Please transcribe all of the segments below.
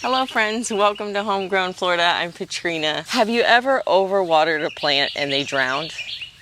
Hello friends, welcome to Homegrown Florida. I'm Katrina. Have you ever overwatered a plant and they drowned?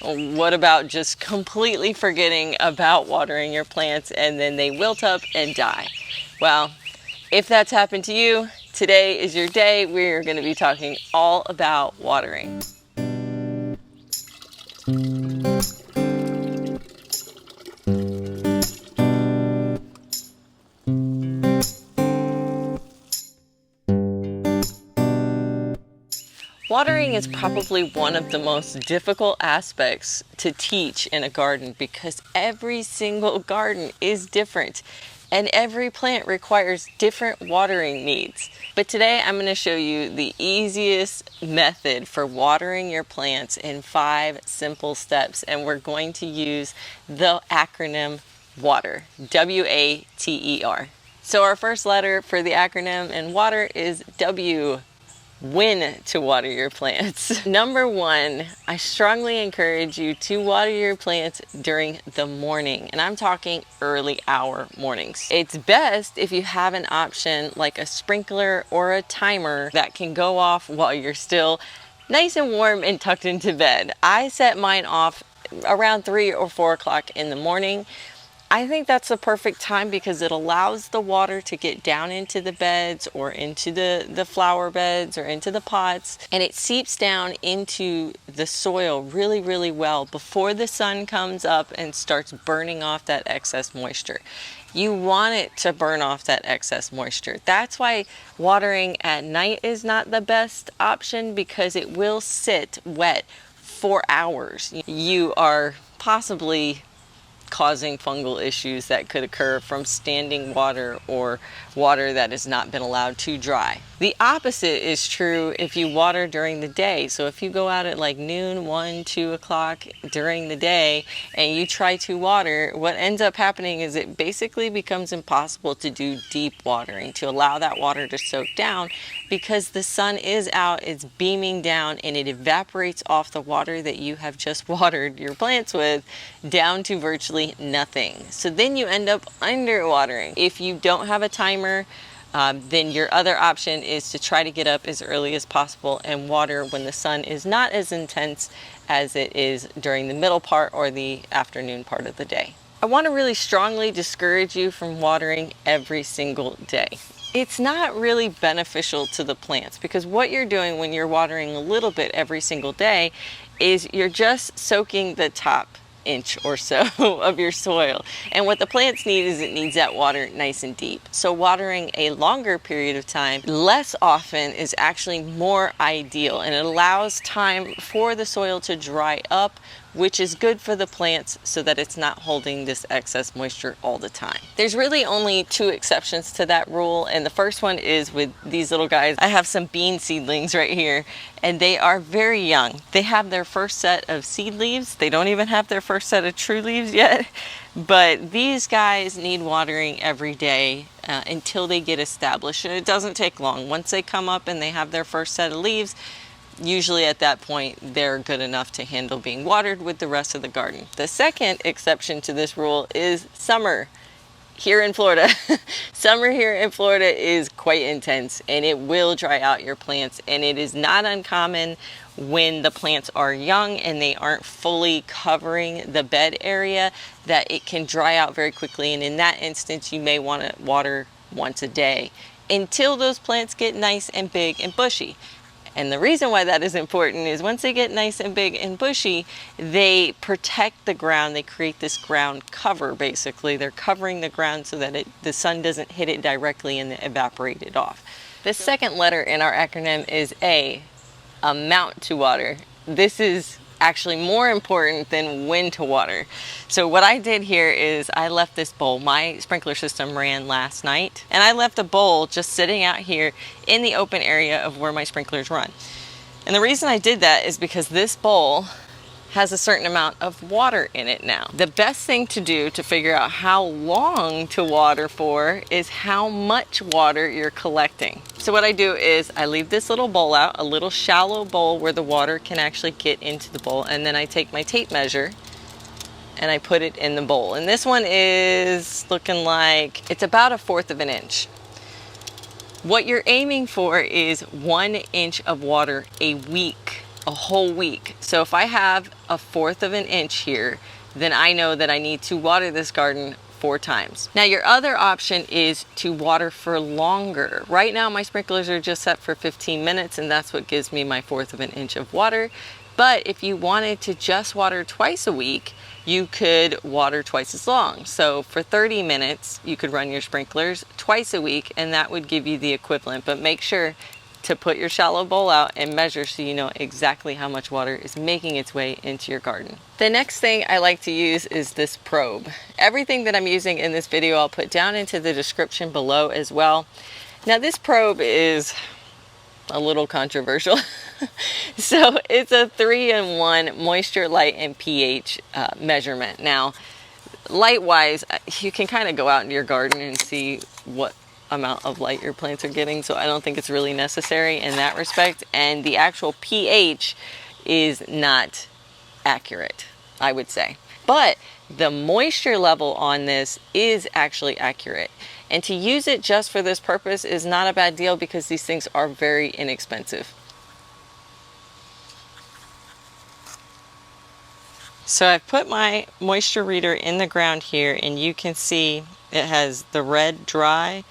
What about just completely forgetting about watering your plants and then they wilt up and die? Well, if that's happened to you, today is your day. We're going to be talking all about watering. Watering is probably one of the most difficult aspects to teach in a garden because every single garden is different and every plant requires different watering needs. But today I'm going to show you the easiest method for watering your plants in 5 simple steps, and we're going to use the acronym WATER, W-A-T-E-R. So our first letter for the acronym in WATER is W. When to water your plants. Number 1, I strongly encourage you to water your plants during the morning, and I'm talking early hour mornings. It's best if you have an option like a sprinkler or a timer that can go off while you're still nice and warm and tucked into bed. I set mine off around 3 or 4 o'clock in the morning. I think that's the perfect time because it allows the water to get down into the beds or into the flower beds or into the pots, and it seeps down into the soil really, really well before the sun comes up and starts burning off that excess moisture. You want it to burn off that excess moisture. That's why watering at night is not the best option, because it will sit wet for hours. You are possibly causing fungal issues that could occur from standing water or water that has not been allowed to dry. The opposite is true if you water during the day. So if you go out at like noon, 1, 2 o'clock during the day and you try to water, what ends up happening is it basically becomes impossible to do deep watering, to allow that water to soak down, because the sun is out, it's beaming down, and it evaporates off the water that you have just watered your plants with down to virtually nothing. So then you end up underwatering. If you don't have a timer, then your other option is to try to get up as early as possible and water when the sun is not as intense as it is during the middle part or the afternoon part of the day. I want to really strongly discourage you from watering every single day. It's not really beneficial to the plants, because what you're doing when you're watering a little bit every single day is you're just soaking the top inch or so of your soil, and what the plants need is it needs that water nice and deep. So watering a longer period of time less often is actually more ideal, and it allows time for the soil to dry up, which is good for the plants so that it's not holding this excess moisture all the time. There's really only 2 exceptions to that rule, and the first one is with these little guys. I have some bean seedlings right here, and they are very young. They have their first set of seed leaves. They don't even have their first set of true leaves yet, but these guys need watering every day until they get established, and it doesn't take long. Once they come up and they have their first set of leaves, usually at that point they're good enough to handle being watered with the rest of the garden. The second exception to this rule is summer here in Florida. Summer here in Florida is quite intense, and it will dry out your plants, and it is not uncommon when the plants are young and they aren't fully covering the bed area that it can dry out very quickly, and in that instance you may want to water once a day until those plants get nice and big and bushy. And the reason why that is important is once they get nice and big and bushy, they protect the ground. They create this ground cover, basically. They're covering the ground so that the sun doesn't hit it directly and evaporate it off. The second letter in our acronym is A, amount to water. This is actually more important than when to water. So what I did here is I left this bowl. My sprinkler system ran last night, and I left a bowl just sitting out here in the open area of where my sprinklers run. And the reason I did that is because this bowl has a certain amount of water in it now. The best thing to do to figure out how long to water for is how much water you're collecting. So what I do is I leave this little bowl out, a little shallow bowl where the water can actually get into the bowl, and then I take my tape measure and I put it in the bowl. And this one is looking like it's about 1/4 of an inch. What you're aiming for is 1 inch of water a week, a whole week. So if I have 1/4 of an inch here, then I know that I need to water this garden 4 times. Now your other option is to water for longer. Right now my sprinklers are just set for 15 minutes and that's what gives me my 1/4 of an inch of water. But if you wanted to just water twice a week, you could water twice as long. So for 30 minutes, you could run your sprinklers twice a week and that would give you the equivalent. But make sure to put your shallow bowl out and measure so you know exactly how much water is making its way into your garden. The next thing I like to use is this probe. Everything that I'm using in this video I'll put down into the description below as well. Now this probe is a little controversial. So it's a 3-in-1 moisture, light, and pH measurement. Now light wise, you can kind of go out into your garden and see what amount of light your plants are getting, so I don't think it's really necessary in that respect. And the actual pH is not accurate, I would say, but the moisture level on this is actually accurate, and to use it just for this purpose is not a bad deal because these things are very inexpensive. So I've put my moisture reader in the ground here and you can see it has the red dry.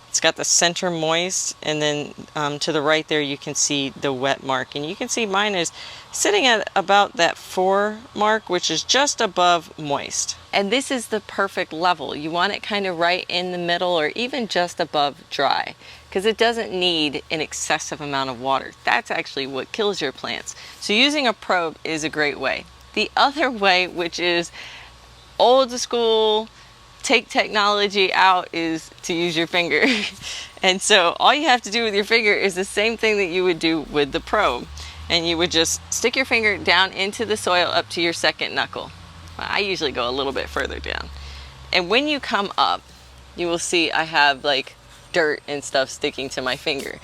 It's got the center moist, and then to the right there you can see the wet mark, and you can see mine is sitting at about that 4 mark, which is just above moist. And this is the perfect level. You want it kind of right in the middle or even just above dry, because it doesn't need an excessive amount of water. That's actually what kills your plants. So using a probe is a great way. The other way, which is old school, take technology out, is to use your finger. And so all you have to do with your finger is the same thing that you would do with the probe. And you would just stick your finger down into the soil up to your second knuckle. I usually go a little bit further down. And when you come up, you will see I have like dirt and stuff sticking to my finger.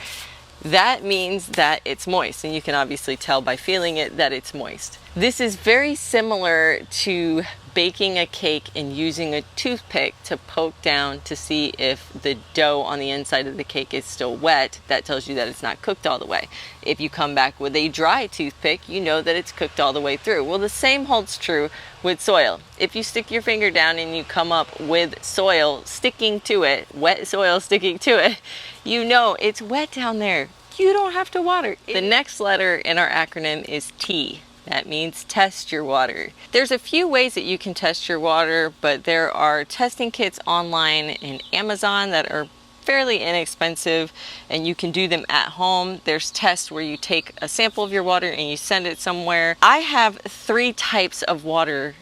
That means that it's moist, and you can obviously tell by feeling it that it's moist. This is very similar to baking a cake and using a toothpick to poke down to see if the dough on the inside of the cake is still wet. That tells you that it's not cooked all the way. If you come back with a dry toothpick, you know that it's cooked all the way through. Well, the same holds true with soil. If you stick your finger down and you come up with soil sticking to it, wet soil sticking to it, you know it's wet down there. You don't have to water. The next letter in our acronym is T. That means test your water. There's a few ways that you can test your water, but there are testing kits online in Amazon that are fairly inexpensive and you can do them at home. There's tests where you take a sample of your water and you send it somewhere. I have 3 types of water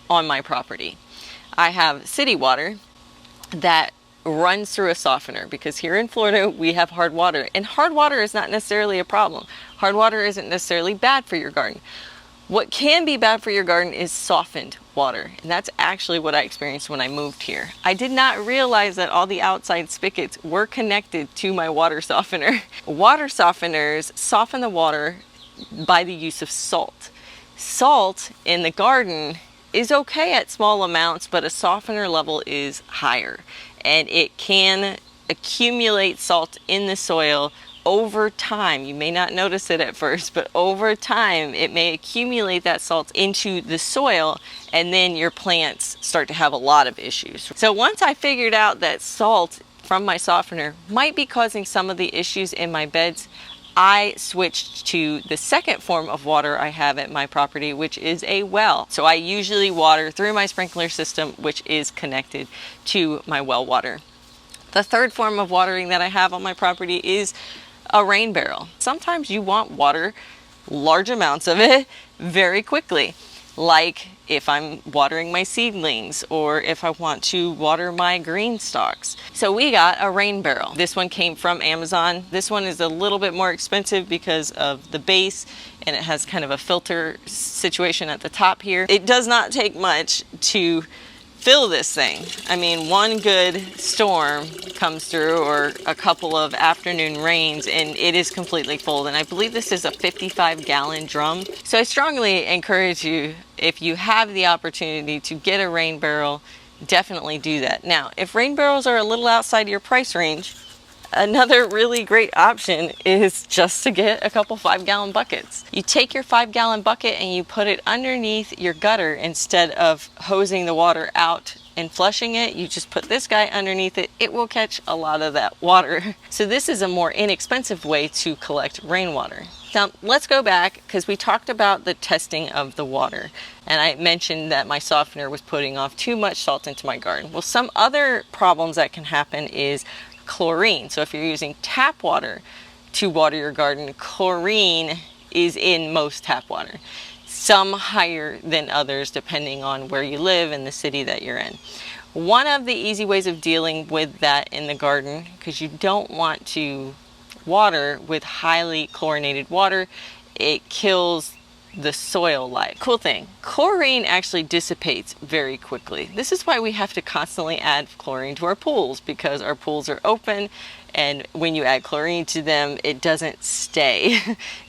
on my property. I have city water that runs through a softener, because here in Florida we have hard water, and hard water is not necessarily a problem. Hard water isn't necessarily bad for your garden. What can be bad for your garden is softened water, and that's actually what I experienced when I moved here. I did not realize that all the outside spigots were connected to my water softener. Water softeners soften the water by the use of salt. Salt in the garden is okay at small amounts, but a softener level is higher, and it can accumulate salt in the soil over time. You may not notice it at first, but over time it may accumulate that salt into the soil, and then your plants start to have a lot of issues. So once I figured out that salt from my softener might be causing some of the issues in my beds, I switched to the second form of water I have at my property, which is a well. So I usually water through my sprinkler system, which is connected to my well water. The third form of watering that I have on my property is a rain barrel. Sometimes you want water, large amounts of it, very quickly. Like if I'm watering my seedlings or if I want to water my green stalks. So we got a rain barrel. This one came from Amazon. This one is a little bit more expensive because of the base, and it has kind of a filter situation at the top here. It does not take much to fill this thing. I mean, one good storm comes through or a couple of afternoon rains and it is completely full. And I believe this is a 55-gallon drum. So I strongly encourage you, if you have the opportunity to get a rain barrel, definitely do that. Now, if rain barrels are a little outside your price range, Another really great option is just to get a couple 5-gallon buckets. You take your 5-gallon bucket and you put it underneath your gutter instead of hosing the water out and flushing it. You just put this guy underneath it. It will catch a lot of that water. So this is a more inexpensive way to collect rainwater. Now let's go back, because we talked about the testing of the water, and I mentioned that my softener was putting off too much salt into my garden. Well, some other problems that can happen is chlorine. So if you're using tap water to water your garden, chlorine is in most tap water. Some higher than others depending on where you live and the city that you're in. One of the easy ways of dealing with that in the garden, because you don't want to water with highly chlorinated water, it kills the soil life. Cool thing, chlorine actually dissipates very quickly. This is why we have to constantly add chlorine to our pools, because our pools are open, and when you add chlorine to them, it doesn't stay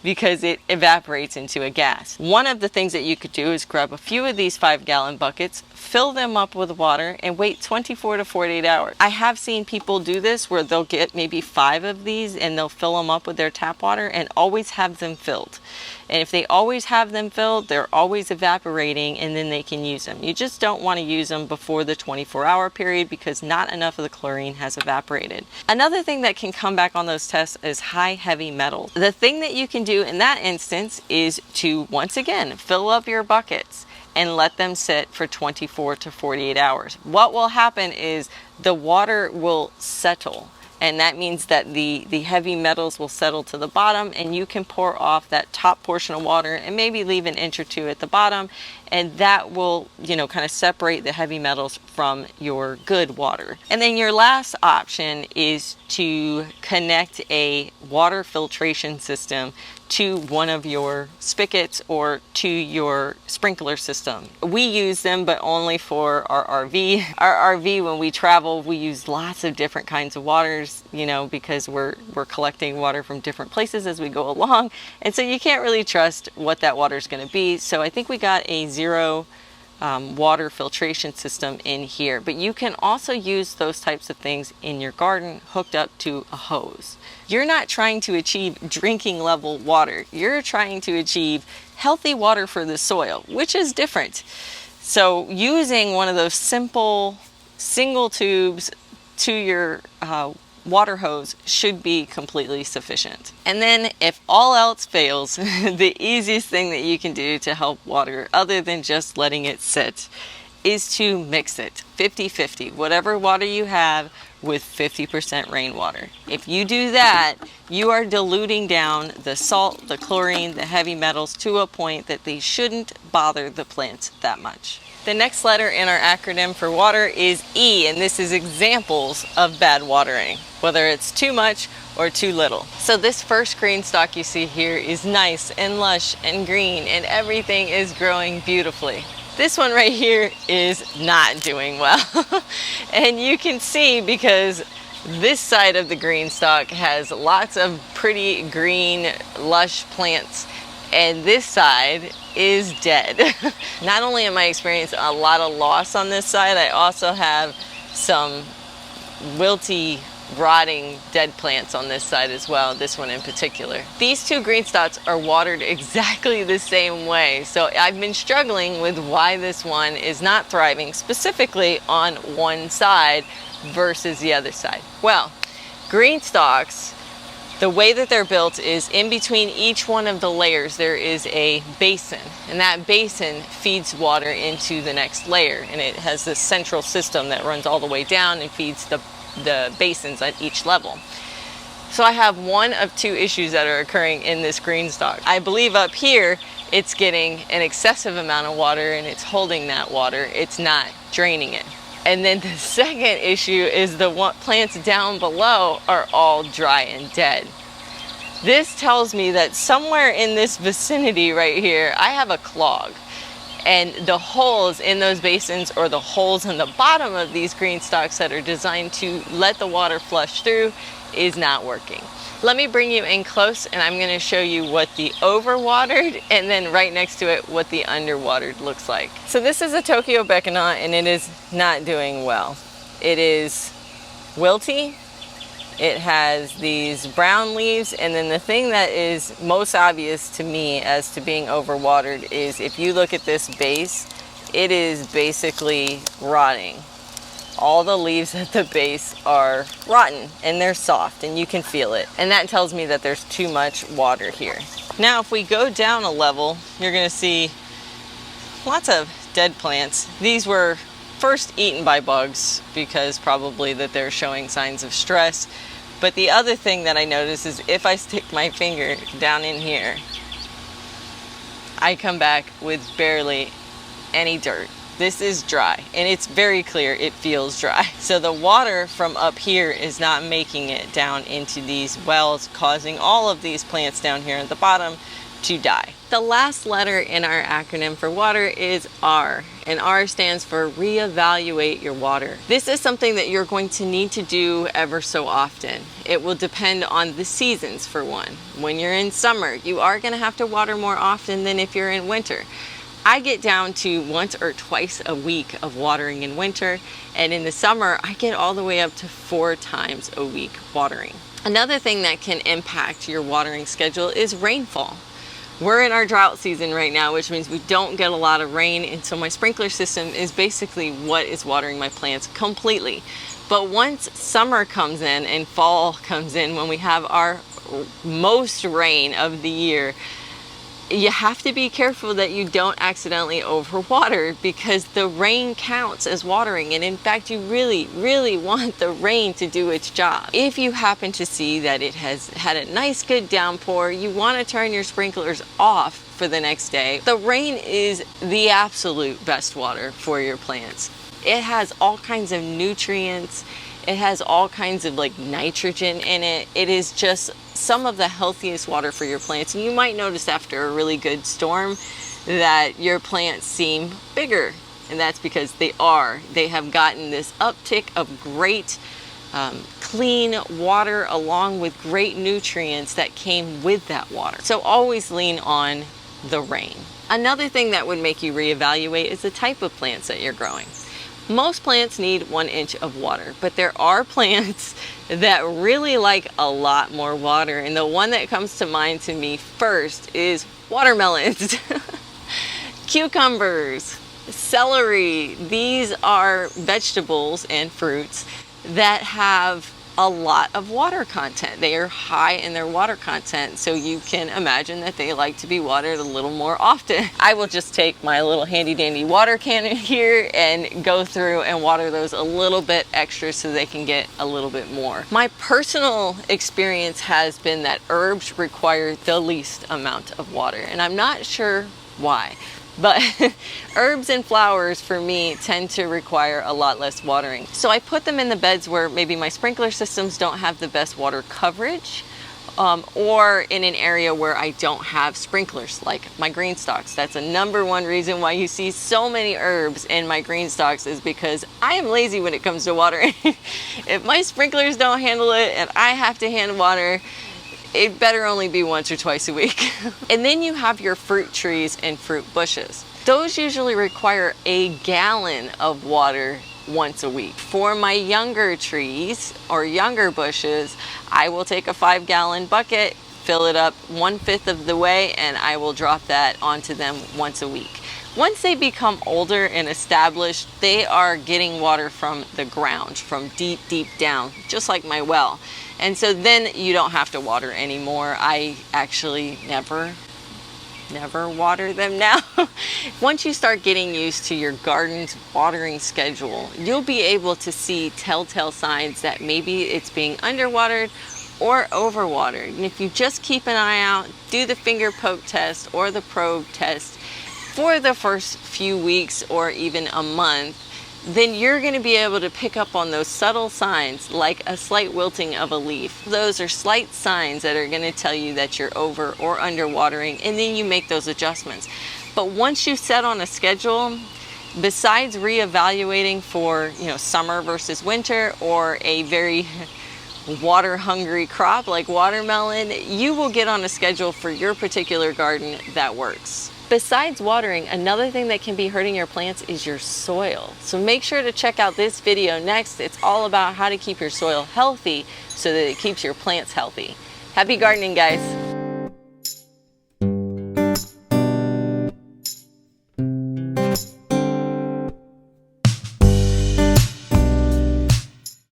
because it evaporates into a gas. One of the things that you could do is grab a few of these 5-gallon buckets, fill them up with water, and wait 24 to 48 hours. I have seen people do this where they'll get maybe 5 of these and they'll fill them up with their tap water and always have them filled. And if they always have them filled, they're always evaporating, and then they can use them. You just don't want to use them before the 24-hour period because not enough of the chlorine has evaporated. Another thing that can come back on those tests is high heavy metals. The thing that you can do in that instance is to, once again, fill up your buckets and let them sit for 24 to 48 hours. What will happen is the water will settle. And that means that the heavy metals will settle to the bottom, and you can pour off that top portion of water and maybe leave an inch or two at the bottom, and that will, kind of separate the heavy metals from your good water. And then your last option is to connect a water filtration system to one of your spigots or to your sprinkler system. We use them, but only for our RV. Our RV, when we travel, we use lots of different kinds of waters, because we're collecting water from different places as we go along. And so you can't really trust what that water is going to be. So I think we got a zero water filtration system in here. But you can also use those types of things in your garden hooked up to a hose. You're not trying to achieve drinking level water. You're trying to achieve healthy water for the soil, which is different. So using one of those simple single tubes to your water hose should be completely sufficient. And then if all else fails, the easiest thing that you can do to help water, other than just letting it sit, is to mix it 50-50, whatever water you have with 50% rainwater. If you do that, you are diluting down the salt, the chlorine, the heavy metals to a point that they shouldn't bother the plants that much. The next letter in our acronym for water is E, and this is examples of bad watering, whether it's too much or too little. So this first green stalk you see here is nice and lush and green, and everything is growing beautifully. This one right here is not doing well. And you can see because this side of the green stalk has lots of pretty green, lush plants, and this side is dead. Not only am I experiencing a lot of loss on this side, I also have some wilty, rotting, dead plants on this side as well, this one in particular. These two green stalks are watered exactly the same way, so I've been struggling with why this one is not thriving, specifically on one side versus the other side. Well, green stalks, the way that they're built is in between each one of the layers there is a basin, and that basin feeds water into the next layer, and it has this central system that runs all the way down and feeds the basins at each level. So I have one of two issues that are occurring in this green stalk. I believe up here it's getting an excessive amount of water and it's holding that water, it's not draining it. And then the second issue is the plants down below are all dry and dead. This tells me that somewhere in this vicinity right here I have a clog, and the holes in those basins, or the holes in the bottom of these green stalks that are designed to let the water flush through, is not working. Let me bring you in close and I'm going to show you what the overwatered, and then right next to it what the underwatered looks like. So this is a Tokyo Beckenot, and it is not doing well. It is wilty, It has these brown leaves, and then the thing that is most obvious to me as to being overwatered is if you look at this base, it is basically rotting. All the leaves at the base are rotten and they're soft and you can feel it. And that tells me that there's too much water here. Now if we go down a level, you're gonna see lots of dead plants. These were first eaten by bugs because probably that they're showing signs of stress. But the other thing that I notice is if I stick my finger down in here, I come back with barely any dirt. This is dry, and it's very clear it feels dry. So the water from up here is not making it down into these wells, causing all of these plants down here at the bottom to die. The last letter in our acronym for water is R, and R stands for reevaluate your water. This is something that you're going to need to do ever so often. It will depend on the seasons for one. When you're in summer, you are going to have to water more often than if you're in winter. I get down to once or twice a week of watering in winter, and in the summer I get all the way up to 4 times a week watering. Another thing that can impact your watering schedule is rainfall. We're in our drought season right now, which means we don't get a lot of rain, and so my sprinkler system is basically what is watering my plants completely. But once summer comes in and fall comes in, when we have our most rain of the year, you have to be careful that you don't accidentally overwater, because the rain counts as watering, and in fact you really want the rain to do its job. If you happen to see that it has had a nice good downpour, you want to turn your sprinklers off for the next day. The rain is the absolute best water for your plants. It has all kinds of nutrients. It has all kinds of like nitrogen in it. It is just some of the healthiest water for your plants. And you might notice after a really good storm that your plants seem bigger. And that's because they have gotten this uptick of great clean water along with great nutrients that came with that water. So always lean on the rain. Another thing that would make you reevaluate is the type of plants that you're growing. Most plants need 1 inch of water, but there are plants that really like a lot more water. And the one that comes to mind to me first is watermelons, cucumbers, celery. These are vegetables and fruits that have a lot of water content. They are high in their water content, so you can imagine that they like to be watered a little more often. I will just take my little handy dandy water can here and go through and water those a little bit extra so they can get a little bit more. My personal experience has been that herbs require the least amount of water, and I'm not sure why. But herbs and flowers for me tend to require a lot less watering. So I put them in the beds where maybe my sprinkler systems don't have the best water coverage, or in an area where I don't have sprinklers, like my green stalks. That's a #1 reason why you see so many herbs in my green stalks, is because I am lazy when it comes to watering. If my sprinklers don't handle it and I have to hand water, it better only be once or twice a week. And then you have your fruit trees and fruit bushes. Those usually require a gallon of water once a week. For my younger trees or younger bushes, I will take a 5-gallon bucket, fill it up 1/5 of the way, and I will drop that onto them once a week. Once they become older and established, they are getting water from the ground, from deep, deep down, just like my well. And so then you don't have to water anymore. I actually never water them now. Once you start getting used to your garden's watering schedule, you'll be able to see telltale signs that maybe it's being underwatered or overwatered. And if you just keep an eye out, do the finger poke test or the probe test for the first few weeks or even a month, then you're going to be able to pick up on those subtle signs, like a slight wilting of a leaf. Those are slight signs that are going to tell you that you're over or under watering, and then you make those adjustments. But once you set on a schedule, besides reevaluating for, summer versus winter, or a very water hungry crop like watermelon, you will get on a schedule for your particular garden that works. Besides watering, another thing that can be hurting your plants is your soil. So make sure to check out this video next. It's all about how to keep your soil healthy so that it keeps your plants healthy. Happy gardening, guys.